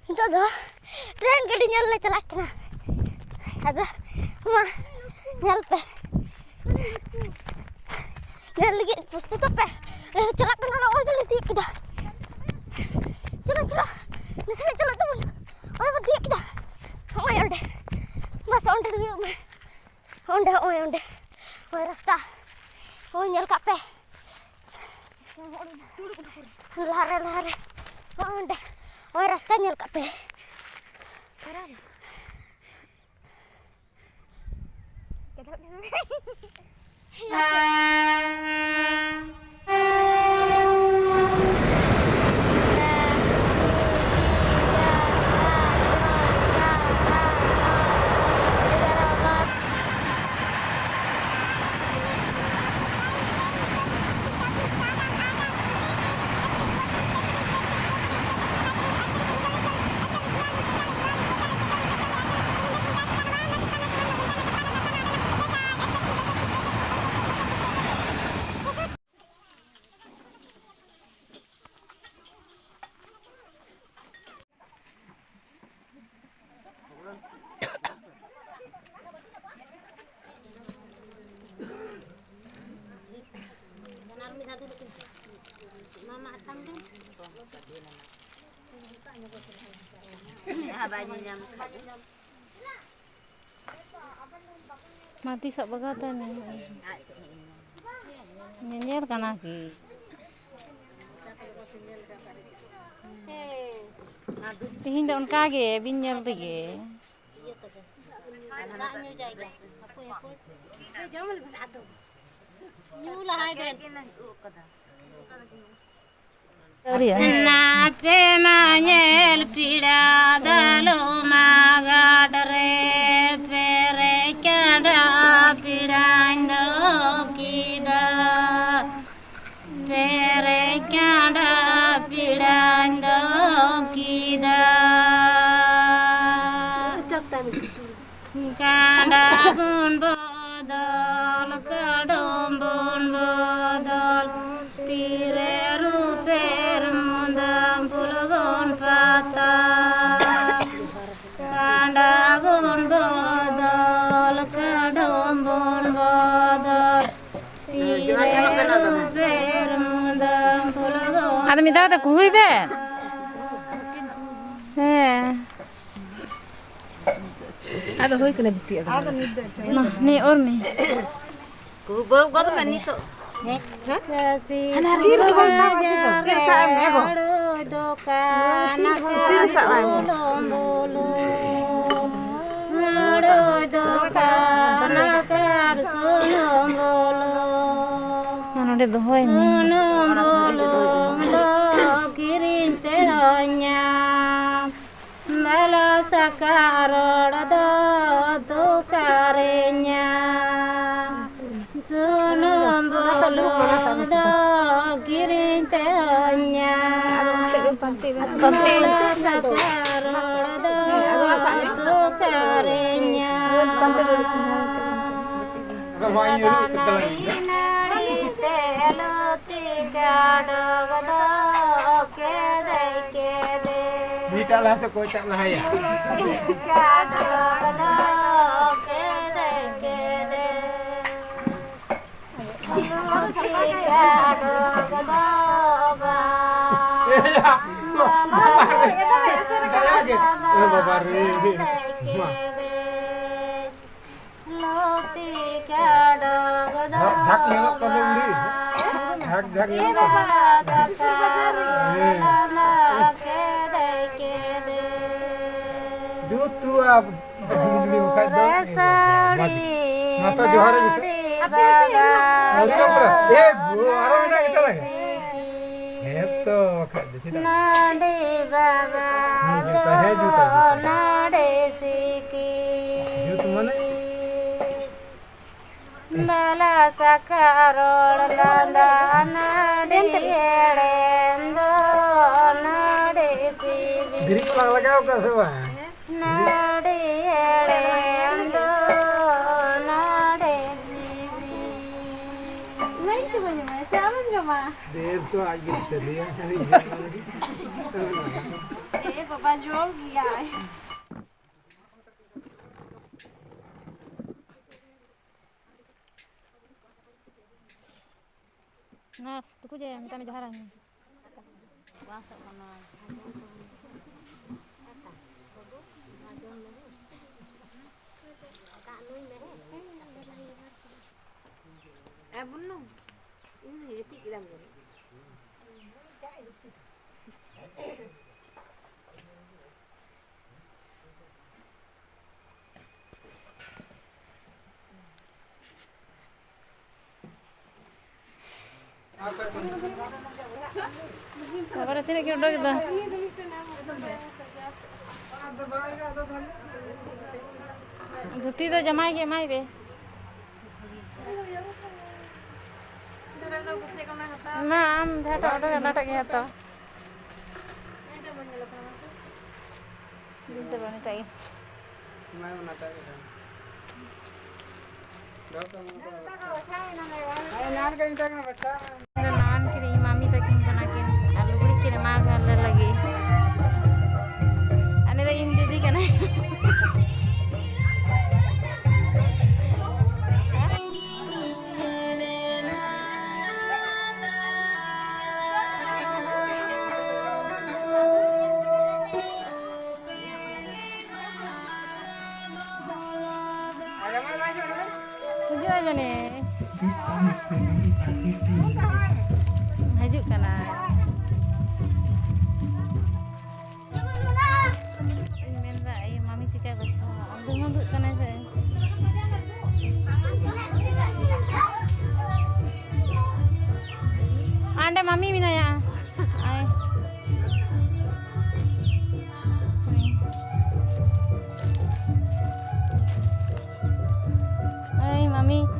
Itu ada tren gadi nyala celak kena. Ada ma nyalpe. Nyal lagi pasti tope. Celak kena oh jadi kita. Cula. Nasaan cula teman. Oh mati kita. Oh ya udah. Mas onde dulu. Onde. Oh rasta. Oh nyal kape. Lare. Oh onde. Oh rasta nyal kape. Mati sak bagatan nyenyer kan lagi tihinda on kage binyal tige Nape manyel pida dalu magadare pere kada pidando kida pere kada pidando kida kada bun bodol kadom bun bodol tire ruper mundam pulbon pata kada bun bodol kadom bun bodol tire ruper mundam pulbon ada minta ada kuih be ada hoy kena bitti ada nih or nih kubau kau tuh mani tuh Hadir tu kan sama kita. Pirsa ego. Pirsa lagi. Mana ada dohoi ni. Kirin teronya. Malah sakarod do karenya. Sunum bolong do kirin tehnya panti sakarod do karenya nari telu tiga do kede Bita lah sekocak lah ya. Mata Johar bisa. Bu, orang mana kita lagi? Itu kak di sini. Nade baba, nade siki. Juta mana? Bala sakarol landa nade elendo nade siki. Diri kalau lagi apa semua? Nade elendo. Dev तो आगे चले हैं jual gila. Nah, tuku aja minta jaharan. Masuk kono. Belum. Ini etik kita ngeri. Kabar tini kira udah kita. Zuti तो जमाई के माई बे ना आम झाटा auto का नाटक है तो दिन तो बने चाहिए मैं बनाता है नान के मामी तक बना के लुगड़ी के माँ घर लगी अने तो इन दीदी का नहीं Hujung aja nih. Hajuk kana. Ini menza, ayah mami cakap bahasa. Aduh ngabut kana saya. Anda mami mina ya. Ay. Ay mami.